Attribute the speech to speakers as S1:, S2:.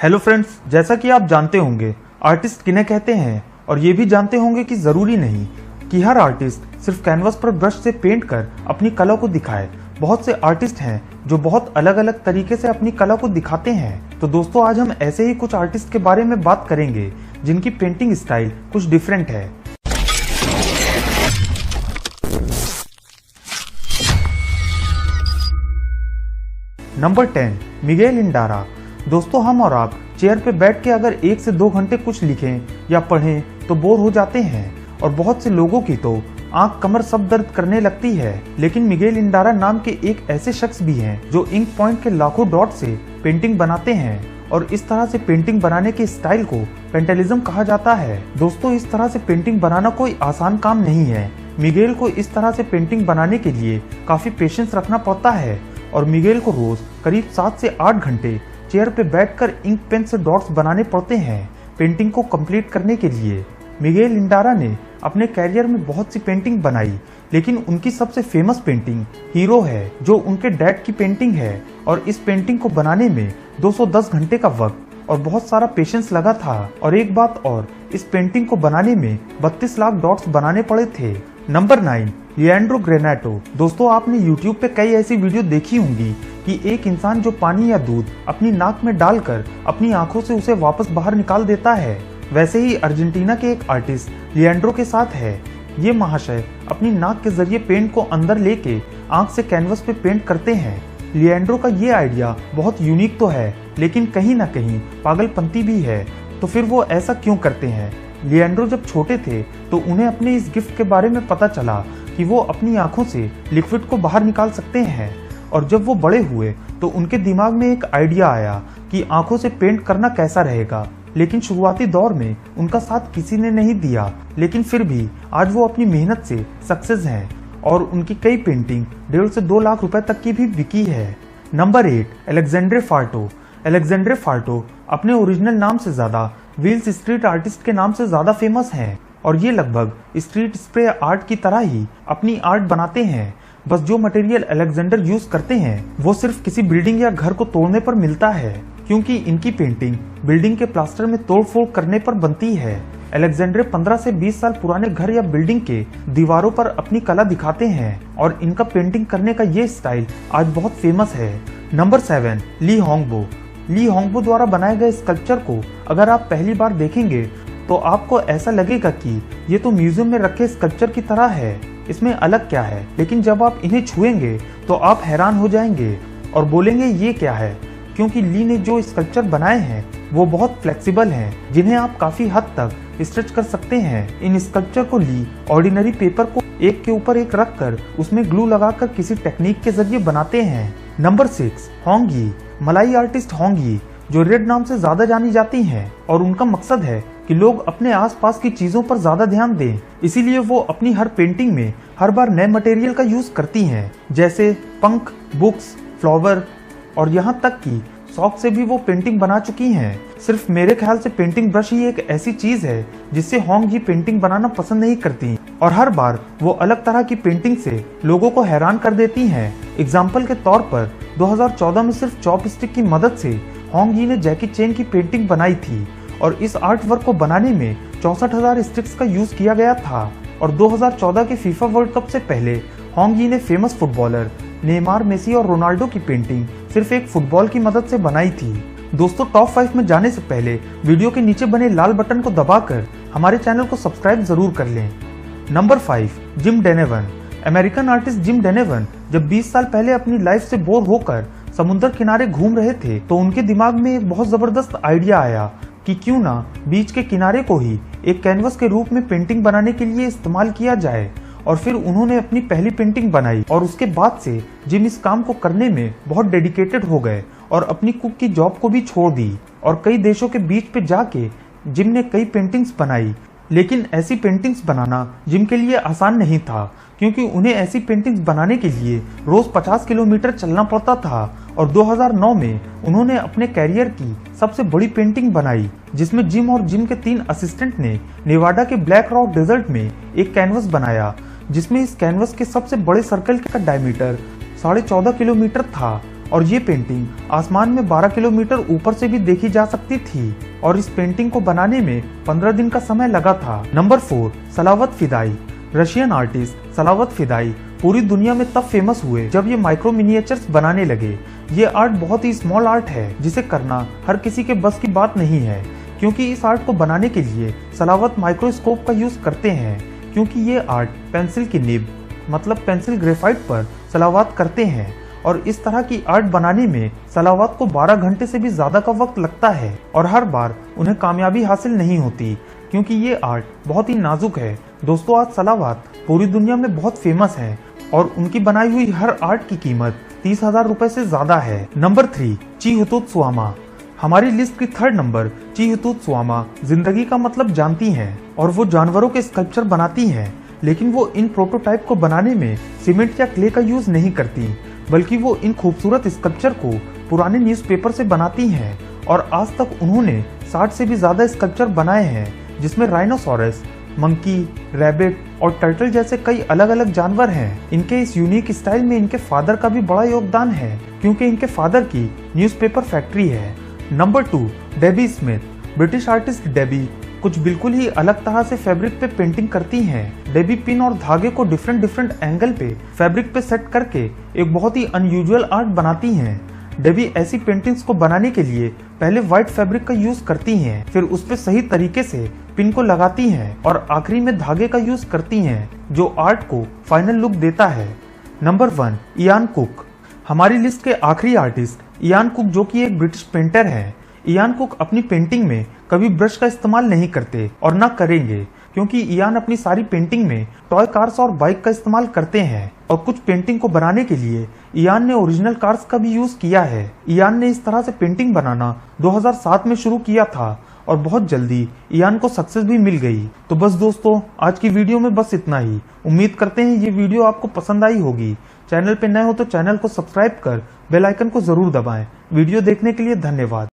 S1: Hello friends, जैसा कि आप जानते होंगे आर्टिस्ट किन्हें कहते हैं और ये भी जानते होंगे कि ज़रूरी नहीं कि हर आर्टिस्ट सिर्फ कैनवस पर ब्रश से पेंट कर अपनी कला को दिखाए। बहुत से आर्टिस्ट हैं जो बहुत अलग अलग तरीके से अपनी कला को दिखाते हैं। तो दोस्तों, आज हम ऐसे ही कुछ आर्टिस्ट के बारे में बात करेंगे जिनकी पेंटिंग स्टाइल कुछ डिफरेंट है। नंबर 10, मिगेल इंडारा। दोस्तों, हम और आप चेयर पे बैठ के अगर 1 से 2 घंटे कुछ लिखें या पढ़ें तो बोर हो जाते हैं और बहुत से लोगों की तो आंख कमर सब दर्द करने लगती है। लेकिन मिगेल इंडारा नाम के एक ऐसे शख्स भी हैं जो इंक पॉइंट के लाखों डॉट से पेंटिंग बनाते हैं और इस तरह से पेंटिंग बनाने के स्टाइल को पेंटेलिज्म कहा जाता है। दोस्तों, इस तरह से पेंटिंग बनाना कोई आसान काम नहीं है। मिगेल को इस तरह से पेंटिंग बनाने के लिए काफी पेशेंस रखना पड़ता है और मिगेल को रोज करीब 7 से 8 घंटे चेयर पे बैठकर इंक पेन से डॉट्स बनाने पड़ते हैं पेंटिंग को कंप्लीट करने के लिए। मिगेल इंडारा ने अपने कैरियर में बहुत सी पेंटिंग बनाई, लेकिन उनकी सबसे फेमस पेंटिंग हीरो है, जो उनके डैड की पेंटिंग है। और इस पेंटिंग को बनाने में 210 घंटे का वक्त और बहुत सारा पेशेंस लगा था। और एक बात और, इस पेंटिंग को बनाने में 32 लाख डॉट्स बनाने पड़े थे। Number 9, Leandro Granato. दोस्तों, आपने YouTube पे कई ऐसी वीडियो देखी होंगी कि एक इंसान जो पानी या दूध अपनी नाक में डालकर अपनी आंखों से उसे वापस बाहर निकाल देता है, वैसे ही अर्जेंटीना के एक आर्टिस्ट लिएंड्रो के साथ है। ये महाशय अपनी नाक के जरिए पेंट को अंदर लेके आंख से कैनवस पे पेंट करते हैं। लिएंड्रो का ये आइडिया बहुत यूनिक तो है, लेकिन कहीं ना कहीं पागलपंती भी है। तो फिर वो ऐसा क्यों करते हैं? लिएंड्रो जब छोटे थे तो उन्हें अपने इस गिफ्ट के बारे में पता चला कि वो अपनी आंखों से लिक्विड को बाहर निकाल सकते हैं। और जब वो बड़े हुए तो उनके दिमाग में एक आइडिया आया कि आंखों से पेंट करना कैसा रहेगा। लेकिन शुरुआती दौर में उनका साथ किसी ने नहीं दिया, लेकिन फिर भी आज वो अपनी मेहनत से सक्सेस हैं और उनकी कई पेंटिंग 1.5 से 2 लाख रुपए तक की भी बिकी है। नंबर 8, अलेक्जेंड्रे फार्टो। अलेक्जेंड्रे फार्टो अपने ओरिजिनल नाम से ज्यादा व्हील्स स्ट्रीट आर्टिस्ट के नाम से ज्यादा फेमस हैं और ये लगभग स्ट्रीट स्प्रे आर्ट की तरह ही अपनी आर्ट बनाते हैं। बस जो मटेरियल अलेक्जेंडर यूज करते हैं वो सिर्फ किसी बिल्डिंग या घर को तोड़ने पर मिलता है, क्योंकि इनकी पेंटिंग बिल्डिंग के प्लास्टर में तोड़फोड़ करने पर बनती है। अलेक्जेंडर 15 से 20 साल पुराने घर या बिल्डिंग के दीवारों पर अपनी कला दिखाते हैं और इनका पेंटिंग करने का ये स्टाइल आज बहुत फेमस है। नंबर 7, ली होंगबो। ली होंगबो द्वारा बनाए गए स्कल्पचर को अगर आप पहली बार देखेंगे तो आपको ऐसा लगेगा कि ये तो म्यूजियम में रखे स्कल्पचर की तरह है, इसमें अलग क्या है। लेकिन जब आप इन्हें छुएंगे तो आप हैरान हो जाएंगे और बोलेंगे ये क्या है, क्योंकि ली ने जो स्कल्पचर बनाए हैं वो बहुत फ्लेक्सिबल हैं, जिन्हें आप काफी हद तक स्ट्रेच कर सकते हैं। इन स्कल्पचर को ली ऑर्डिनरी पेपर को एक के ऊपर एक रखकर उसमें ग्लू लगाकर किसी टेक्निक के जरिए बनाते हैं। नंबर 6, होंग यी। मलाई आर्टिस्ट होंग यी जो रेड नाम से ज्यादा जानी जाती हैं और उनका मकसद है कि लोग अपने आसपास की चीजों पर ज्यादा ध्यान दें। इसीलिए वो अपनी हर पेंटिंग में हर बार नए मटेरियल का यूज करती हैं, जैसे पंख, बुक्स, फ्लावर और यहाँ तक कि सॉक से भी वो पेंटिंग बना चुकी हैं। सिर्फ मेरे ख्याल से पेंटिंग ब्रश ही एक ऐसी चीज है जिससे होंग यी पेंटिंग बनाना पसंद नहीं करती और हर बार वो अलग तरह की पेंटिंग से लोगों को हैरान कर देती हैं। एग्जाम्पल के तौर पर 2014 में सिर्फ चॉपस्टिक की मदद से होंग यी ने जैकी चैन की पेंटिंग बनाई थी और इस आर्ट वर्क को बनाने में 64,000 स्टिक्स का यूज किया गया था। और 2014 के फीफा वर्ल्ड कप से पहले होंग यी ने फेमस फुटबॉलर नेमार, मेसी और रोनाल्डो की पेंटिंग सिर्फ एक फुटबॉल की मदद से बनाई थी। दोस्तों, टॉप 5 में जाने से पहले वीडियो के नीचे बने लाल बटन को दबाकर हमारे चैनल को सब्सक्राइब जरूर कर लें। Number 5, Jim Denevan. American artist Jim Denevan जब 20 साल पहले अपनी लाइफ से बोर होकर समुद्र किनारे घूम रहे थे तो उनके दिमाग में एक बहुत जबरदस्त आइडिया आया कि क्यों ना बीच के किनारे को ही एक कैनवस के रूप में पेंटिंग बनाने के लिए इस्तेमाल किया जाए। और फिर उन्होंने अपनी पहली पेंटिंग बनाई और उसके बाद से जिम इस काम को करने में बहुत डेडिकेटेड हो गए और अपनी कुक की जॉब को भी छोड़ दी और कई देशों के बीच पे जाके जिम ने कई पेंटिंग्स बनाई। लेकिन ऐसी पेंटिंग्स बनाना जिम के लिए आसान नहीं था, क्योंकि उन्हें ऐसी पेंटिंग्स बनाने के लिए रोज 50 किलोमीटर चलना पड़ता था। और 2009 में उन्होंने अपने कैरियर की सबसे बड़ी पेंटिंग बनाई, जिसमें जिम और जिम के 3 असिस्टेंट ने नेवाडा के ब्लैक रॉक डेजर्ट में एक कैनवस बनाया, जिसमें इस कैनवस के सबसे बड़े सर्कल का डायमीटर 14.5 किलोमीटर था और ये पेंटिंग आसमान में 12 किलोमीटर ऊपर से भी देखी जा सकती थी और इस पेंटिंग को बनाने में 15 दिन का समय लगा था। नंबर 4, सलावत फिदाई। रशियन आर्टिस्ट सलावत फिदाई पूरी दुनिया में तब फेमस हुए जब ये माइक्रो मिनिएचर्स बनाने लगे। ये आर्ट बहुत ही स्मॉल आर्ट है जिसे करना हर किसी के बस की बात नहीं है, क्योंकि इस आर्ट को बनाने के लिए सलावत माइक्रोस्कोप का यूज करते हैं, क्योंकि ये आर्ट पेंसिल की निब मतलब पेंसिल ग्रेफाइट पर सलावत करते हैं और इस तरह की आर्ट बनाने में सलावत को 12 घंटे से भी ज्यादा का वक्त लगता है और हर बार उन्हें कामयाबी हासिल नहीं होती, क्योंकि ये आर्ट बहुत ही नाजुक है। दोस्तों, आज सलावत पूरी दुनिया में बहुत फेमस है और उनकी बनाई हुई हर आर्ट की कीमत 30,000 रुपए से ज्यादा है। नंबर 3, चिहुतुत्सुआमा। हमारी लिस्ट की 3rd नंबर चिहुतुत्सुआमा जिंदगी का मतलब जानती हैं और वो जानवरों के स्कल्पचर बनाती हैं, लेकिन वो इन प्रोटोटाइप को बनाने में सीमेंट या क्ले का यूज नहीं करती, बल्कि वो इन खूबसूरत स्कल्पचर को पुराने न्यूज़पेपर से बनाती हैं और आज तक उन्होंने 60 से भी ज्यादा स्कल्पचर बनाए हैं, जिसमें राइनोसोरस, मंकी, रैबिट और टर्टल जैसे कई अलग अलग जानवर हैं। इनके इस यूनिक स्टाइल में इनके फादर का भी बड़ा योगदान है, क्योंकि इनके फादर की न्यूज़पेपर फैक्ट्री है। Number 2, Debbie Smith. British artist Debbie कुछ बिल्कुल ही अलग तरह से फैब्रिक पे पेंटिंग करती हैं। डेबी पिन और धागे को डिफरेंट एंगल पे फैब्रिक पे सेट करके एक बहुत ही अनयूजुअल आर्ट बनाती हैं। डेबी ऐसी पेंटिंग्स को बनाने के लिए पहले व्हाइट फैब्रिक का यूज करती हैं, फिर उस पे सही तरीके से पिन को लगाती हैं और आखिरी में धागे का यूज करती हैं, जो आर्ट को फाइनल लुक देता है। Number 1, Ian cook. हमारी लिस्ट के आखिरी आर्टिस्ट इयान कुक, जो कि एक ब्रिटिश पेंटर हैं। इयान कुक अपनी पेंटिंग में कभी ब्रश का इस्तेमाल नहीं करते और न करेंगे, क्योंकि इयान अपनी सारी पेंटिंग में टॉय कार्स और बाइक का इस्तेमाल करते हैं और कुछ पेंटिंग को बनाने के लिए इयान ने ओरिजिनल कार्स का भी यूज किया है। इयान ने इस तरह से पेंटिंग बनाना 2007 में शुरू किया था और बहुत जल्दी इयान को सक्सेस भी मिल गई। तो बस दोस्तों, आज की वीडियो में बस इतना ही। उम्मीद करते हैं ये वीडियो आपको पसंद आई होगी। चैनल पे नए हो तो चैनल को सब्सक्राइब कर बेल आइकन को जरूर दबाएं। वीडियो देखने के लिए धन्यवाद।